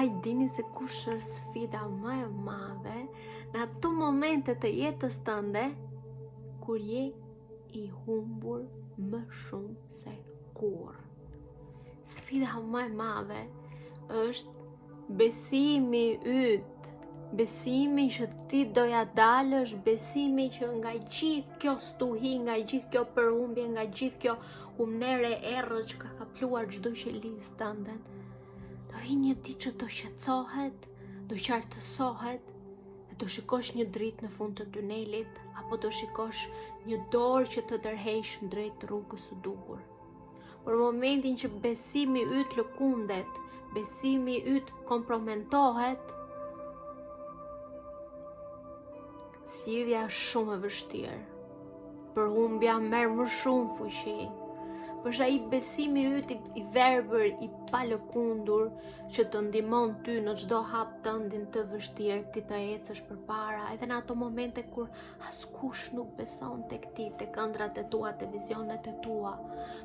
i dini se kush është sfida më e madhe në ato momente të jetës tënde kur je i humbur më shumë se kur. Sfida më e madhe është besimi yt, besimi që ti doja dalësh, besimi që nga gjithë kjo stuhi, nga gjithë kjo përhumbje, nga gjithë kjo humnere errë që ka kapluar çdo qelisë tënde, do vi një ditë që do shqetësohet, do qartësohet dhe do shikosh një dritë në fund të tunelit, apo do shikosh një dorë që të tërheq drejt rrugës së duhur. Por momentin që besimi yt lëkundet, besimi yt kompromentohet, zgjidhja është shumë e vështirë. Përhumbja merr më shumë fuqi. Përsa ai besimi yt i verbër, i palëkundur, që të ndihmon ty në çdo hap tëndin të vështirë ti të ecësh përpara, edhe në ato momente kur askush nuk beson tek ti, tek ëndrat e tua, te vizionet e tua.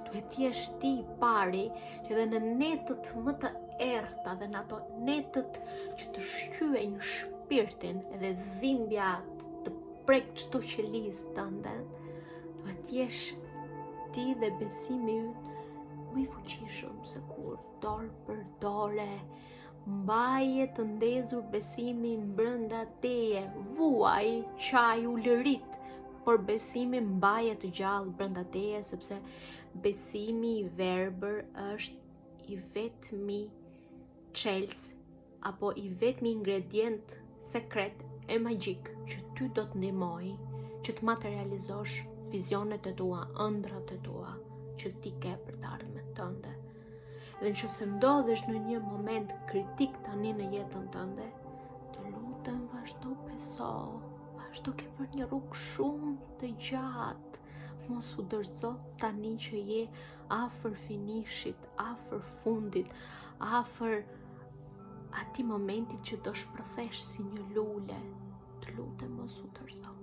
Duhet jesh ti i pari që edhe në netët më të errta dhe në ato netët që të shqyejnë shpirtin edhe dhimbja të prek çdo qelisë tënde, duhet jesh ti dhe besimi yt më i fuqishëm se kur, dorë për dore, mbaje të ndezur besimi brenda teje, vuaj qaj u lërit, por besimi mbaje të gjallë brenda teje, sepse besimi i verbër është i vetmi çelës apo i vetmi ingredient sekret e magjik që ty do të ndihmoj që të materializosh vizionet e tua, ëndrat e tua që ti ke për të ardhmen tënde. Dhe nëse ndodhesh në një moment kritik tani në jetën tënde, të lutem vazhdo beso, vazhdo ke për një rrugë shumë të gjatë, mos u dorëzo tani që je afër finishit, afër fundit, afër atij momentit që do shpërthesh si një lule. Të lutem mos u dorëzo.